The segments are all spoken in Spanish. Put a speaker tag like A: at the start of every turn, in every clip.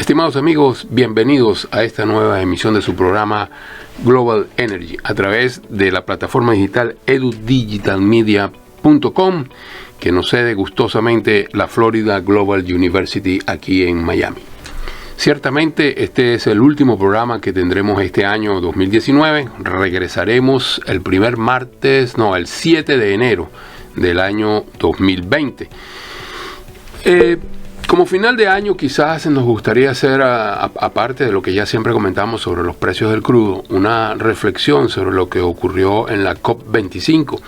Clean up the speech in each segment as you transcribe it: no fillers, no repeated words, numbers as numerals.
A: Estimados amigos, bienvenidos a esta nueva emisión de su programa Global Energy a través de la plataforma digital edudigitalmedia.com, que nos cede gustosamente la Florida Global University aquí en Miami. Ciertamente este es el último programa que tendremos este año 2019. Regresaremos el el 7 de enero del año 2020. Como final de año quizás nos gustaría hacer, aparte de lo que ya siempre comentamos sobre los precios del crudo, una reflexión sobre lo que ocurrió en la COP25,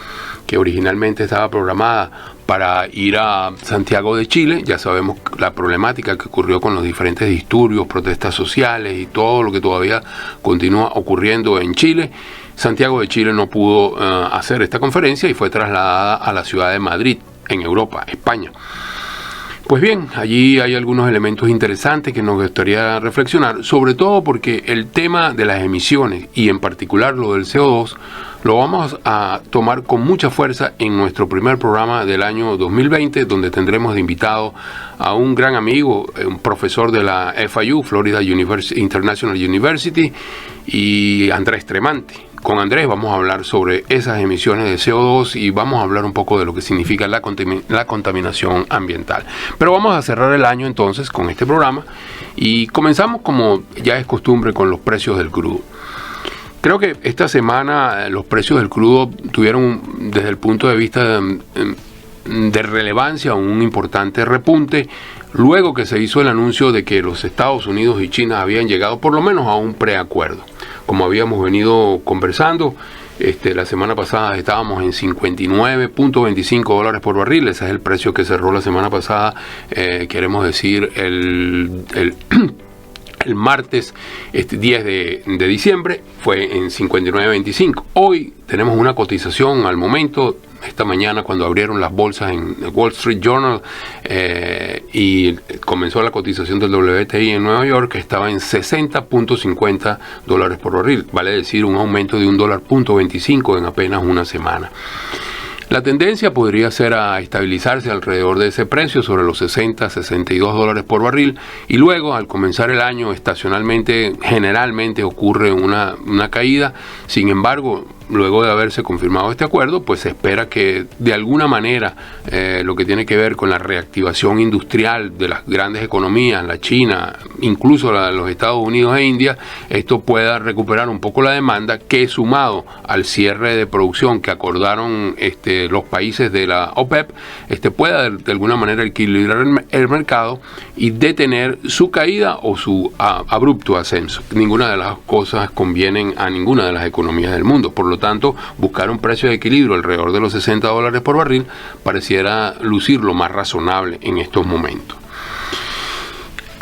A: que originalmente estaba programada para ir a Santiago de Chile. Ya sabemos la problemática que ocurrió con los diferentes disturbios, protestas sociales y todo lo que todavía continúa ocurriendo en Chile. Santiago de Chile no pudo hacer esta conferencia y fue trasladada a la ciudad de Madrid, en Europa, España. Pues bien, allí hay algunos elementos interesantes que nos gustaría reflexionar, sobre todo porque el tema de las emisiones y en particular lo del CO2 lo vamos a tomar con mucha fuerza en nuestro primer programa del año 2020, donde tendremos de invitado a un gran amigo, un profesor de la FIU, Florida International University, y Andrés Tremante. Con Andrés vamos a hablar sobre esas emisiones de CO2 y vamos a hablar un poco de lo que significa la contaminación ambiental. Pero vamos a cerrar el año entonces con este programa y comenzamos, como ya es costumbre, con los precios del crudo. Creo que esta semana los precios del crudo tuvieron, desde el punto de vista de relevancia, un importante repunte, luego que se hizo el anuncio de que los Estados Unidos y China habían llegado por lo menos a un preacuerdo. Como habíamos venido conversando, la semana pasada estábamos en $59.25 por barril. Ese es el precio que cerró la semana pasada, queremos decir el martes 10 de diciembre, fue en 59.25. Hoy tenemos una cotización al momento, esta mañana cuando abrieron las bolsas en Wall Street Journal y comenzó la cotización del WTI en Nueva York, que estaba en $60.50 por barril, vale decir un aumento de $1.25 en apenas una semana. La tendencia podría ser a estabilizarse alrededor de ese precio, sobre los $60-62 por barril, y luego al comenzar el año estacionalmente, generalmente ocurre una caída. Sin embargo, luego de haberse confirmado este acuerdo, pues se espera que de alguna manera lo que tiene que ver con la reactivación industrial de las grandes economías, la China, incluso los Estados Unidos e India, esto pueda recuperar un poco la demanda, que sumado al cierre de producción que acordaron los países de la OPEP, pueda de alguna manera equilibrar el mercado y detener su caída o su abrupto ascenso. Ninguna de las cosas convienen a ninguna de las economías del mundo. Por lo tanto, buscar un precio de equilibrio alrededor de los $60 por barril pareciera lucir lo más razonable en estos momentos.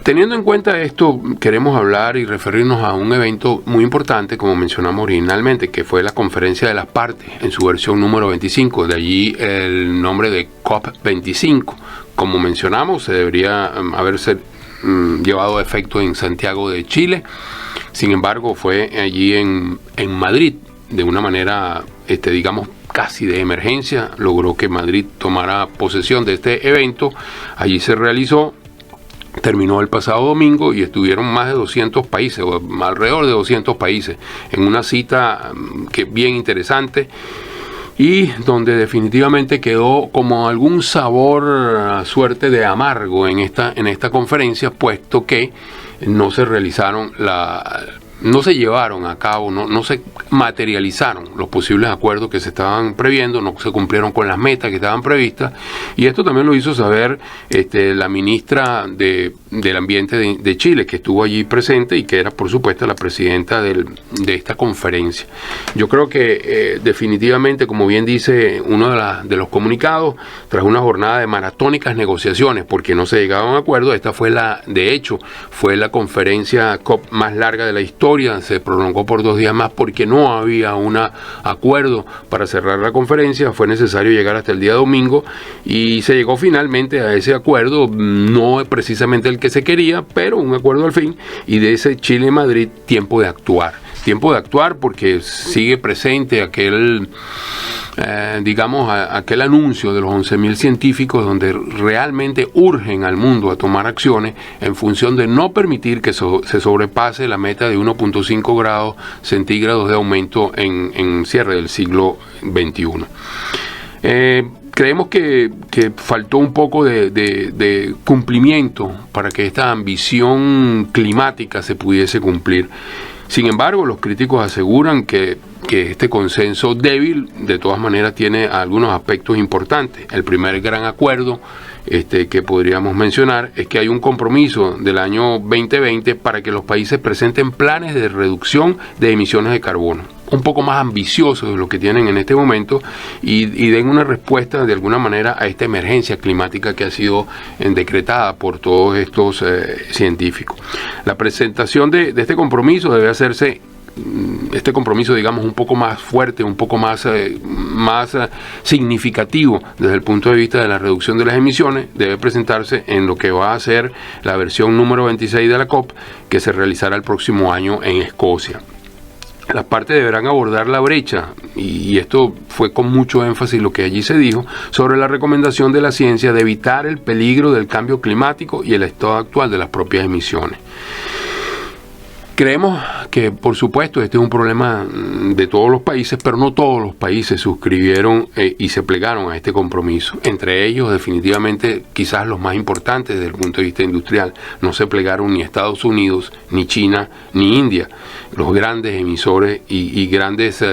A: Teniendo en cuenta esto, queremos hablar y referirnos a un evento muy importante, como mencionamos originalmente, que fue la Conferencia de las Partes en su versión número 25, de allí el nombre de COP25. Como mencionamos, se debería haberse llevado a efecto en Santiago de Chile. Sin embargo, fue allí en Madrid, de una manera, digamos, casi de emergencia. Logró que Madrid tomara posesión de este evento. Allí se realizó, terminó el pasado domingo y estuvieron más de 200 países, o alrededor de 200 países, en una cita que bien interesante y donde definitivamente quedó como algún sabor, suerte de amargo en esta conferencia, puesto que no se realizaron no se llevaron a cabo, no se materializaron los posibles acuerdos que se estaban previendo, no se cumplieron con las metas que estaban previstas, y esto también lo hizo saber la ministra del Ambiente de Chile, que estuvo allí presente y que era, por supuesto, la presidenta de esta conferencia. Yo creo que definitivamente, como bien dice uno de los comunicados, tras una jornada de maratónicas negociaciones, porque no se llegaba a un acuerdo, esta fue de hecho, fue la conferencia COP más larga de la historia. Se prolongó por 2 días más porque no había un acuerdo para cerrar la conferencia. Fue necesario llegar hasta el día domingo y se llegó finalmente a ese acuerdo, no precisamente el que se quería, pero un acuerdo al fin, y de ese Chile-Madrid, tiempo de actuar. tiempo de actuar porque sigue presente aquel aquel anuncio de los 11.000 científicos donde realmente urgen al mundo a tomar acciones en función de no permitir que se sobrepase la meta de 1.5 grados centígrados de aumento en cierre del siglo XXI. Creemos que faltó un poco de cumplimiento para que esta ambición climática se pudiese cumplir. Sin embargo, los críticos aseguran que este consenso débil de todas maneras tiene algunos aspectos importantes. El primer gran acuerdo que podríamos mencionar es que hay un compromiso del año 2020 para que los países presenten planes de reducción de emisiones de carbono, un poco más ambiciosos de lo que tienen en este momento y den una respuesta de alguna manera a esta emergencia climática que ha sido decretada por todos estos científicos. La presentación de este compromiso debe hacerse, este compromiso digamos un poco más fuerte, un poco más significativo desde el punto de vista de la reducción de las emisiones, debe presentarse en lo que va a ser la versión número 26 de la COP, que se realizará el próximo año en Escocia. Las partes deberán abordar la brecha, y esto fue con mucho énfasis lo que allí se dijo, sobre la recomendación de la ciencia de evitar el peligro del cambio climático y el estado actual de las propias emisiones. Creemos que, por supuesto, este es un problema de todos los países, pero no todos los países suscribieron y se plegaron a este compromiso. Entre ellos, definitivamente, quizás los más importantes desde el punto de vista industrial. No se plegaron ni Estados Unidos, ni China, ni India, los grandes emisores y grandes,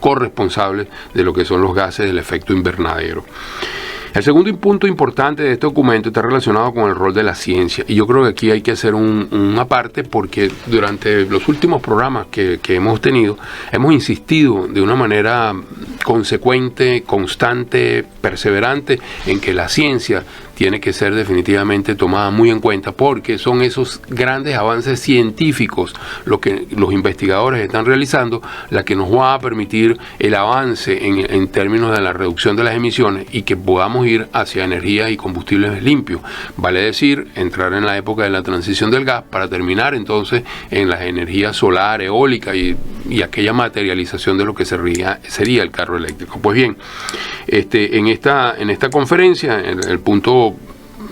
A: corresponsables de lo que son los gases del efecto invernadero. El segundo punto importante de este documento está relacionado con el rol de la ciencia, y yo creo que aquí hay que hacer una parte porque durante los últimos programas que hemos tenido hemos insistido de una manera consecuente, constante, perseverante en que la ciencia tiene que ser definitivamente tomada muy en cuenta, porque son esos grandes avances científicos lo que los investigadores están realizando, la que nos va a permitir el avance en términos de la reducción de las emisiones y que podamos ir hacia energías y combustibles limpios, vale decir, entrar en la época de la transición del gas para terminar entonces en las energías solar, eólica y aquella materialización de lo que sería el carro eléctrico. Pues bien, en esta conferencia, el punto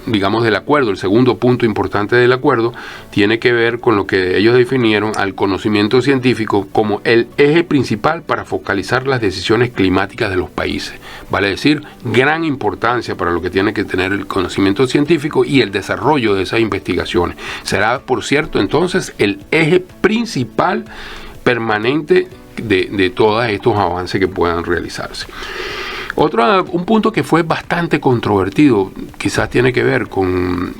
A: del acuerdo, el segundo punto importante del acuerdo, tiene que ver con lo que ellos definieron al conocimiento científico como el eje principal para focalizar las decisiones climáticas de los países. Vale decir, gran importancia para lo que tiene que tener el conocimiento científico y el desarrollo de esas investigaciones. Será, por cierto, entonces, el eje principal permanente de todos estos avances que puedan realizarse. Un punto que fue bastante controvertido, quizás tiene que ver con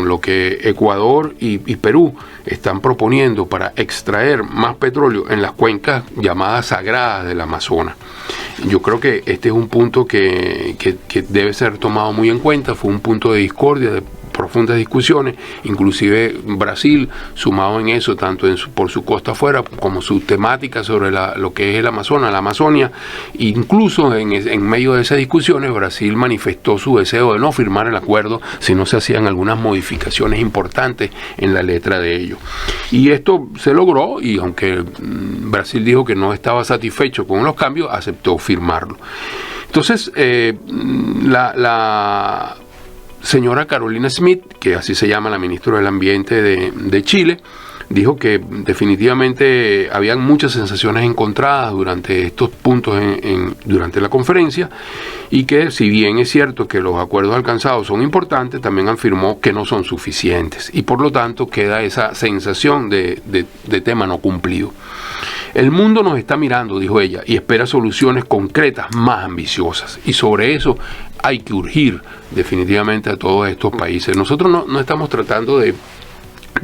A: lo que Ecuador y Perú están proponiendo para extraer más petróleo en las cuencas llamadas sagradas del Amazonas. Yo creo que este es un punto que debe ser tomado muy en cuenta. Fue un punto de discordia, de profundas discusiones, inclusive Brasil sumado en eso, tanto por su costa afuera como su temática sobre lo que es el Amazonas, la Amazonia. Incluso en medio de esas discusiones Brasil manifestó su deseo de no firmar el acuerdo si no se hacían algunas modificaciones importantes en la letra de ellos. Y esto se logró, y aunque Brasil dijo que no estaba satisfecho con los cambios, aceptó firmarlo. Entonces, la señora Carolina Smith, que así se llama la ministra del Ambiente de Chile, dijo que definitivamente habían muchas sensaciones encontradas durante estos puntos durante la conferencia, y que si bien es cierto que los acuerdos alcanzados son importantes, también afirmó que no son suficientes y por lo tanto queda esa sensación de tema no cumplido. El mundo nos está mirando, dijo ella, y espera soluciones concretas más ambiciosas, y sobre eso hay que urgir definitivamente a todos estos países. Nosotros no estamos tratando de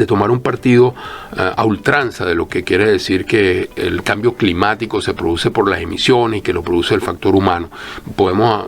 A: tomar un partido a ultranza de lo que quiere decir que el cambio climático se produce por las emisiones y que lo produce el factor humano. Podemos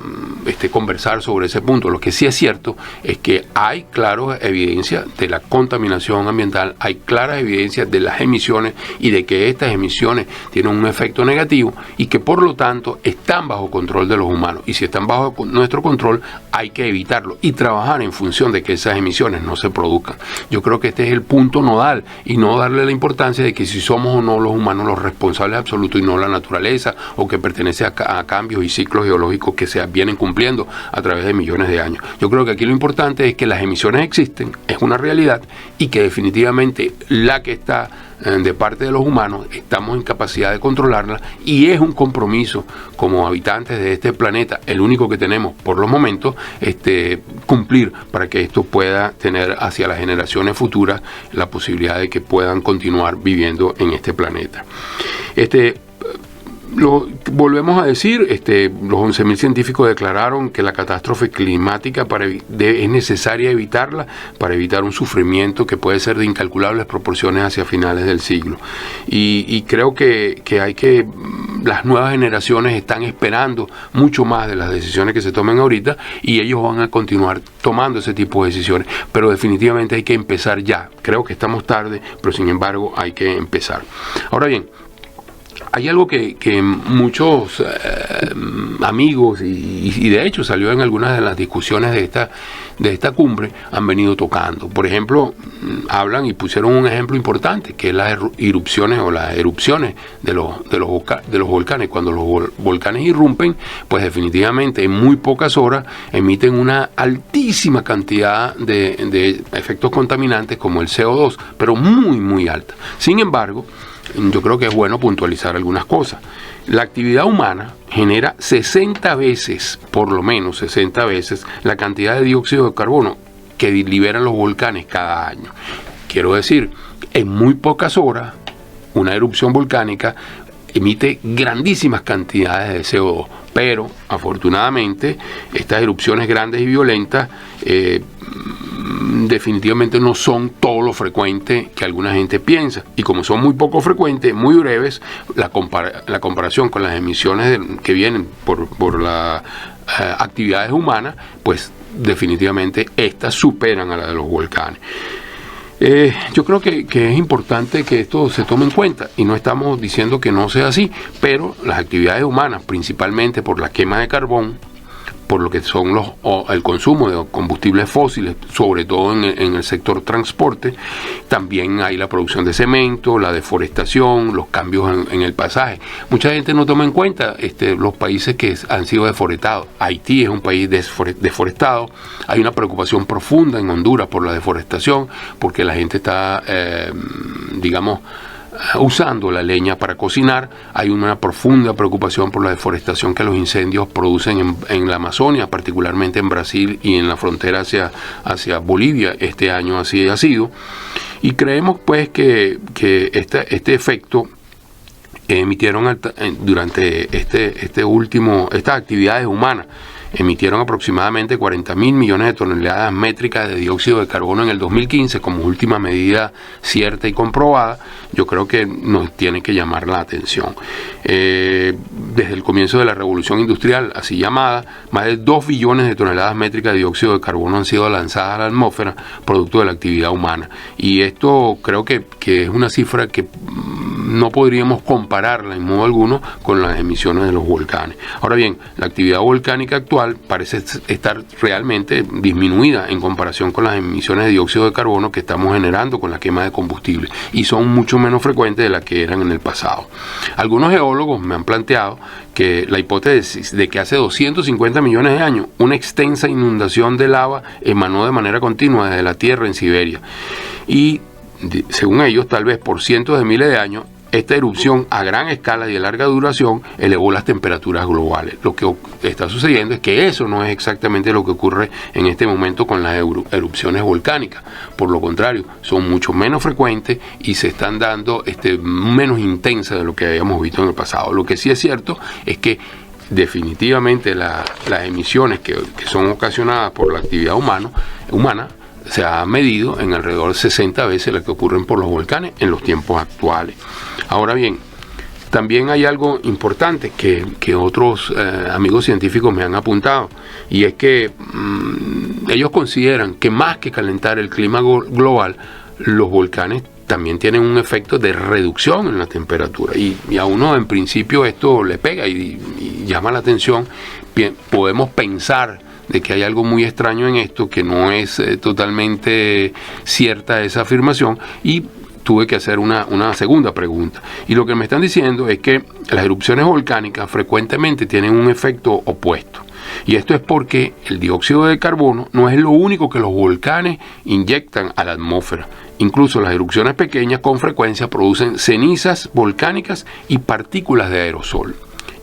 A: conversar sobre ese punto. Lo que sí es cierto es que hay claras evidencias de la contaminación ambiental, hay claras evidencias de las emisiones y de que estas emisiones tienen un efecto negativo y que por lo tanto están bajo control de los humanos. Y si están bajo nuestro control, hay que evitarlo y trabajar en función de que esas emisiones no se produzcan. Yo creo que este es el punto nodal, y no darle la importancia de que si somos o no los humanos los responsables absolutos y no la naturaleza, o que pertenece a cambios y ciclos geológicos que se vienen cumpliendo a través de millones de años. Yo creo que aquí lo importante es que las emisiones existen, es una realidad, y que definitivamente la que está de parte de los humanos estamos en capacidad de controlarla, y es un compromiso como habitantes de este planeta, el único que tenemos por los momentos, cumplir para que esto pueda tener hacia las generaciones futuras la posibilidad de que puedan continuar viviendo en este planeta. Volvemos a decir, los 11.000 científicos declararon que la catástrofe climática es necesaria evitarla para evitar un sufrimiento que puede ser de incalculables proporciones hacia finales del siglo. Y creo que las nuevas generaciones están esperando mucho más de las decisiones que se tomen ahorita, y ellos van a continuar tomando ese tipo de decisiones, pero definitivamente hay que empezar ya. Creo que estamos tarde, pero sin embargo hay que empezar. Ahora bien, hay algo que muchos amigos, y de hecho salió en algunas de las discusiones de esta cumbre, han venido tocando. Por ejemplo, hablan y pusieron un ejemplo importante, que es las erupciones de los volcanes. Cuando los volcanes irrumpen, pues definitivamente en muy pocas horas emiten una altísima cantidad de efectos contaminantes como el CO2, pero muy, muy alta. Sin embargo, yo creo que es bueno puntualizar algunas cosas. La actividad humana genera 60 veces, por lo menos 60 veces, la cantidad de dióxido de carbono que liberan los volcanes cada año. Quiero decir, en muy pocas horas, una erupción volcánica emite grandísimas cantidades de CO2, pero afortunadamente estas erupciones grandes y violentas definitivamente no son todo lo frecuente que alguna gente piensa, y como son muy poco frecuentes, muy breves, la comparación con las emisiones que vienen por las actividades humanas, pues definitivamente estas superan a la de los volcanes. Yo creo que es importante que esto se tome en cuenta, y no estamos diciendo que no sea así, pero las actividades humanas, principalmente por la quema de carbón, por lo que son el consumo de combustibles fósiles, sobre todo en el sector transporte. También hay la producción de cemento, la deforestación, los cambios en el pasaje. Mucha gente no toma en cuenta los países que han sido deforestados. Haití es un país deforestado. Hay una preocupación profunda en Honduras por la deforestación, porque la gente está, usando la leña para cocinar. Hay una profunda preocupación por la deforestación que los incendios producen en la Amazonia, particularmente en Brasil y en la frontera hacia Bolivia. Este año así ha sido, y creemos pues que este efecto emitieron durante estas actividades humanas, emitieron aproximadamente 40.000 millones de toneladas métricas de dióxido de carbono en el 2015, como última medida cierta y comprobada. Yo creo que nos tiene que llamar la atención. Desde el comienzo de la revolución industrial, así llamada, más de 2 billones de toneladas métricas de dióxido de carbono han sido lanzadas a la atmósfera producto de la actividad humana. Y esto creo que es una cifra que no podríamos compararla en modo alguno con las emisiones de los volcanes. Ahora bien, la actividad volcánica actual parece estar realmente disminuida en comparación con las emisiones de dióxido de carbono que estamos generando con la quema de combustible, y son mucho menos frecuentes de las que eran en el pasado. Algunos geólogos me han planteado que la hipótesis de que hace 250 millones de años una extensa inundación de lava emanó de manera continua desde la Tierra en Siberia, y según ellos, tal vez por cientos de miles de años, esta erupción a gran escala y de larga duración elevó las temperaturas globales. Lo que está sucediendo es que eso no es exactamente lo que ocurre en este momento con las erupciones volcánicas. Por lo contrario, son mucho menos frecuentes y se están dando menos intensas de lo que habíamos visto en el pasado. Lo que sí es cierto es que definitivamente las emisiones que son ocasionadas por la actividad humana se ha medido en alrededor de 60 veces las que ocurren por los volcanes en los tiempos actuales. Ahora bien, también hay algo importante que otros amigos científicos me han apuntado, y es que ellos consideran que más que calentar el clima global, los volcanes también tienen un efecto de reducción en la temperatura, y a uno en principio esto le pega y llama la atención. Podemos pensar de que hay algo muy extraño en esto, que no es totalmente cierta esa afirmación, y tuve que hacer una segunda pregunta. Y lo que me están diciendo es que las erupciones volcánicas frecuentemente tienen un efecto opuesto. Y esto es porque el dióxido de carbono no es lo único que los volcanes inyectan a la atmósfera. Incluso las erupciones pequeñas con frecuencia producen cenizas volcánicas y partículas de aerosol.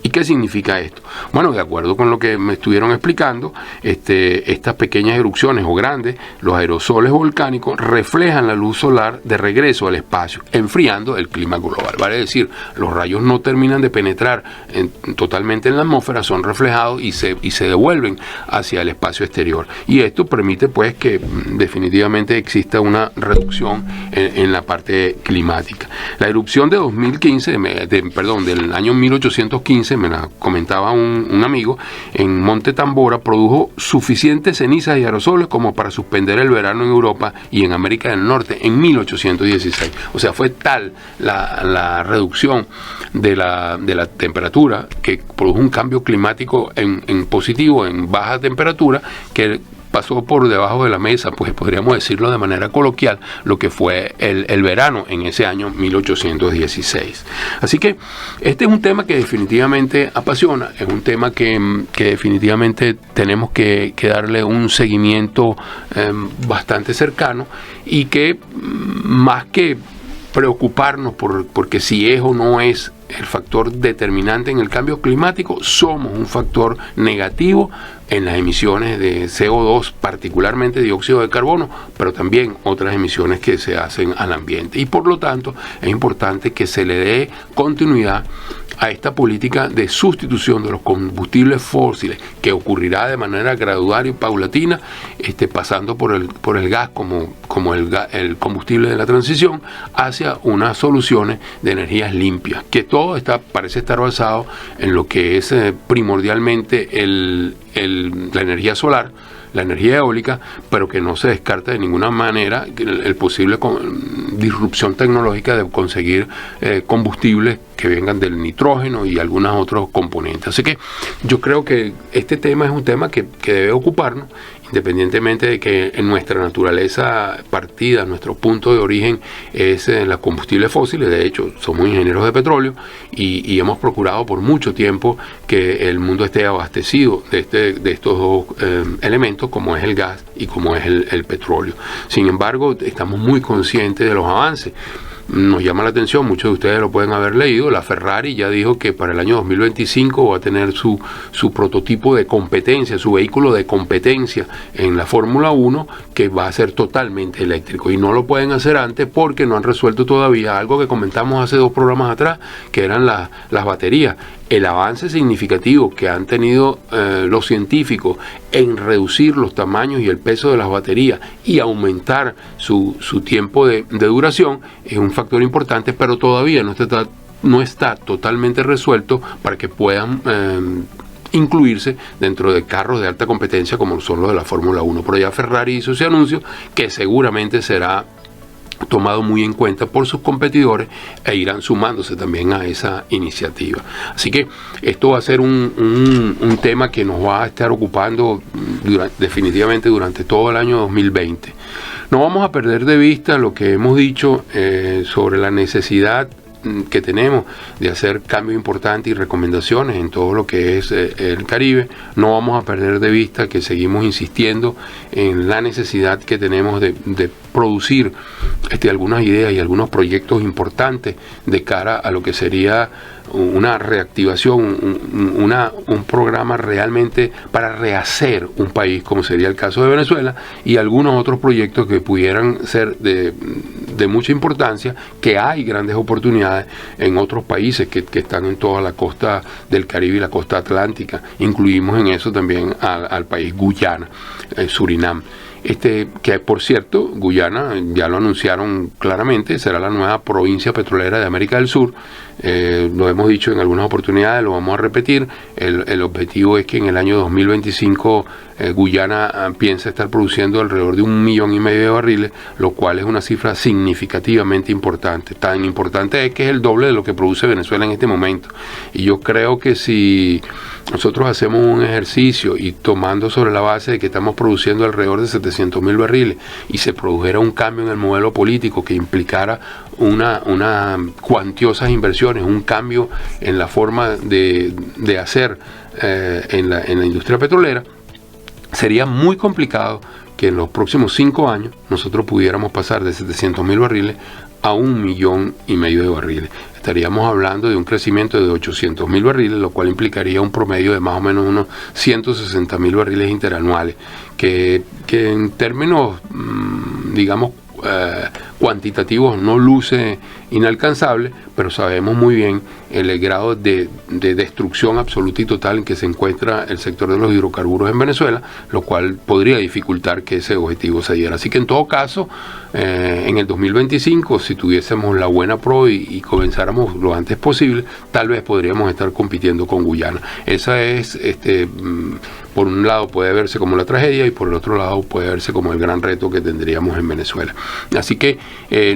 A: ¿Y qué significa esto? Bueno, de acuerdo con lo que me estuvieron explicando, estas pequeñas erupciones o grandes, los aerosoles volcánicos reflejan la luz solar de regreso al espacio, enfriando el clima global. Vale decir, los rayos no terminan de penetrar totalmente en la atmósfera, son reflejados y se devuelven hacia el espacio exterior. Y esto permite pues que definitivamente exista una reducción en la parte climática. La erupción de 2015, del año 1815, me la comentaba un amigo, en Monte Tambora produjo suficientes cenizas y aerosoles como para suspender el verano en Europa y en América del Norte en 1816. O sea, fue tal la reducción de la temperatura que produjo un cambio climático en positivo, en baja temperatura, que pasó por debajo de la mesa, pues podríamos decirlo de manera coloquial, lo que fue el verano en ese año 1816. Así que este es un tema que definitivamente apasiona, es un tema que definitivamente tenemos que darle un seguimiento bastante cercano, y que más que preocuparnos porque si es o no es el factor determinante en el cambio climático, somos un factor negativo en las emisiones de CO2, particularmente dióxido de carbono, pero también otras emisiones que se hacen al ambiente. Y por lo tanto es importante que se le dé continuidad a esta política de sustitución de los combustibles fósiles, que ocurrirá de manera gradual y paulatina, pasando por el gas como el combustible de la transición, hacia unas soluciones de energías limpias, que todo parece estar basado en lo que es primordialmente la energía solar, la energía eólica, pero que no se descarta de ninguna manera el posible disrupción tecnológica de conseguir combustibles que vengan del nitrógeno y algunos otros componentes. Así que yo creo que este tema es un tema que debe ocuparnos, independientemente de que en nuestra naturaleza partida, nuestro punto de origen es los combustibles fósiles. De hecho, somos ingenieros de petróleo y hemos procurado por mucho tiempo que el mundo esté abastecido de estos dos elementos, como es el gas y como es el petróleo. Sin embargo, estamos muy conscientes de los avances. Nos llama la atención, muchos de ustedes lo pueden haber leído, la Ferrari ya dijo que para el año 2025 va a tener su prototipo de competencia, su vehículo de competencia en la Fórmula 1, que va a ser totalmente eléctrico, y no lo pueden hacer antes porque no han resuelto todavía algo que comentamos hace 2 programas atrás, que eran las baterías. El avance significativo que han tenido los científicos en reducir los tamaños y el peso de las baterías y aumentar su tiempo de duración es un factor importante, pero todavía no está totalmente resuelto para que puedan incluirse dentro de carros de alta competencia como son los de la Fórmula 1. Pero ya Ferrari hizo ese anuncio, que seguramente será tomado muy en cuenta por sus competidores e irán sumándose también a esa iniciativa. Así que esto va a ser un tema que nos va a estar ocupando definitivamente durante todo el año 2020. No vamos a perder de vista lo que hemos dicho sobre la necesidad que tenemos de hacer cambios importantes y recomendaciones en todo lo que es el Caribe. No vamos a perder de vista que seguimos insistiendo en la necesidad que tenemos de producir algunas ideas y algunos proyectos importantes de cara a lo que sería una reactivación, un programa realmente para rehacer un país, como sería el caso de Venezuela, y algunos otros proyectos que pudieran ser de mucha importancia, que hay grandes oportunidades en otros países que están en toda la costa del Caribe y la costa atlántica. Incluimos en eso también al país Guyana, Surinam. Que por cierto, Guyana, ya lo anunciaron claramente, será la nueva provincia petrolera de América del Sur. Lo hemos dicho en algunas oportunidades, lo vamos a repetir. El objetivo es que en el año 2025 Guyana piensa estar produciendo alrededor de 1,5 millones de barriles, lo cual es una cifra significativamente importante. Tan importante es que es el doble de lo que produce Venezuela en este momento. Y yo creo que si nosotros hacemos un ejercicio y tomando sobre la base de que estamos produciendo alrededor de 700,000 barriles y se produjera un cambio en el modelo político que implicara una cuantiosas inversiones, un cambio en la forma de hacer en la industria petrolera, sería muy complicado que en los próximos 5 años nosotros pudiéramos pasar de 700,000 barriles a 1,5 millones de barriles. Estaríamos hablando de un crecimiento de 800,000 barriles, lo cual implicaría un promedio de más o menos unos 160,000 barriles interanuales, que en términos, digamos, cuantitativos no luce inalcanzable, pero sabemos muy bien el grado de destrucción absoluta y total en que se encuentra el sector de los hidrocarburos en Venezuela, lo cual podría dificultar que ese objetivo se diera. Así que en todo caso, en el 2025, si tuviésemos la buena pro y comenzáramos lo antes posible, tal vez podríamos estar compitiendo con Guyana. Esa es, por un lado puede verse como la tragedia y por el otro lado puede verse como el gran reto que tendríamos en Venezuela. Así que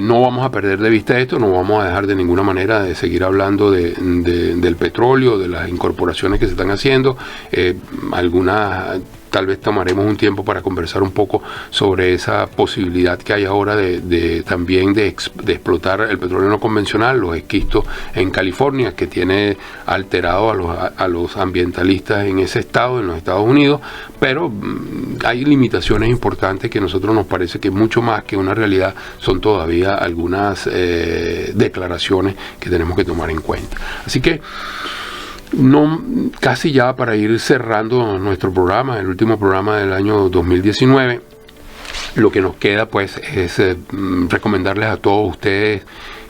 A: no vamos a perder de vista esto, no vamos a dejar de ninguna manera de seguir hablando del petróleo, de las incorporaciones que se están haciendo, algunas. Tal vez tomaremos un tiempo para conversar un poco sobre esa posibilidad que hay ahora también de explotar el petróleo no convencional, los esquistos en California, que tiene alterado a los ambientalistas en ese estado, en los Estados Unidos, pero hay limitaciones importantes que a nosotros nos parece que mucho más que una realidad son todavía algunas declaraciones que tenemos que tomar en cuenta. Así que casi ya para ir cerrando nuestro programa, el último programa del año 2019, lo que nos queda pues es recomendarles a todos ustedes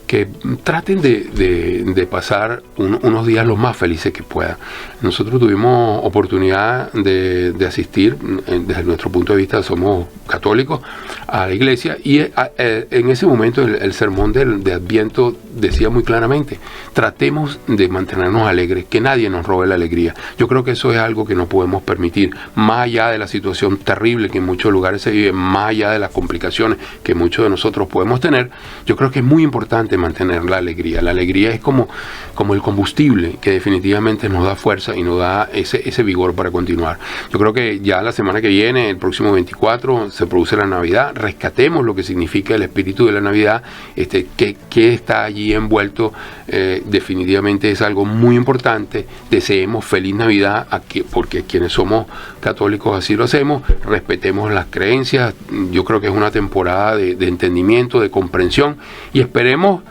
A: que traten de pasar unos días los más felices que puedan. Nosotros tuvimos oportunidad de asistir, desde nuestro punto de vista somos católicos, a la iglesia, y en ese momento el sermón de Adviento decía muy claramente: tratemos de mantenernos alegres, que nadie nos robe la alegría. Yo creo que eso es algo que no podemos permitir, más allá de la situación terrible que en muchos lugares se vive, más allá de las complicaciones que muchos de nosotros podemos tener. Yo creo que es muy importante mantener la alegría. La alegría es como el combustible que definitivamente nos da fuerza y nos da ese vigor para continuar. Yo creo que ya la semana que viene, el próximo 24, se produce la Navidad. Rescatemos lo que significa el espíritu de la Navidad, que está allí envuelto. Definitivamente es algo muy importante. Deseemos feliz Navidad, porque quienes somos católicos así lo hacemos. Respetemos las creencias. Yo creo que es una temporada de entendimiento, de comprensión, y esperemos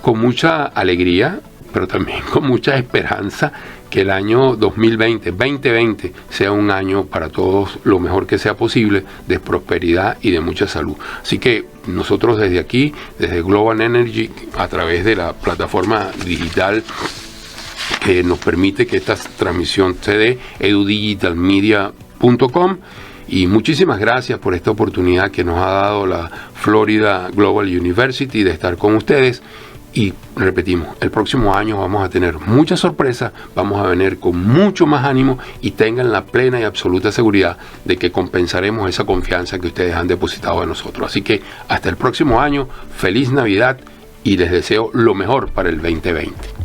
A: con mucha alegría, pero también con mucha esperanza, que el año 2020 sea un año para todos lo mejor que sea posible, de prosperidad y de mucha salud. Así que nosotros desde aquí, desde Global Energy, a través de la plataforma digital que nos permite que esta transmisión se dé, edudigitalmedia.com, y muchísimas gracias por esta oportunidad que nos ha dado la Florida Global University de estar con ustedes. Y repetimos, el próximo año vamos a tener muchas sorpresas, vamos a venir con mucho más ánimo, y tengan la plena y absoluta seguridad de que compensaremos esa confianza que ustedes han depositado en nosotros. Así que hasta el próximo año, feliz Navidad, y les deseo lo mejor para el 2020.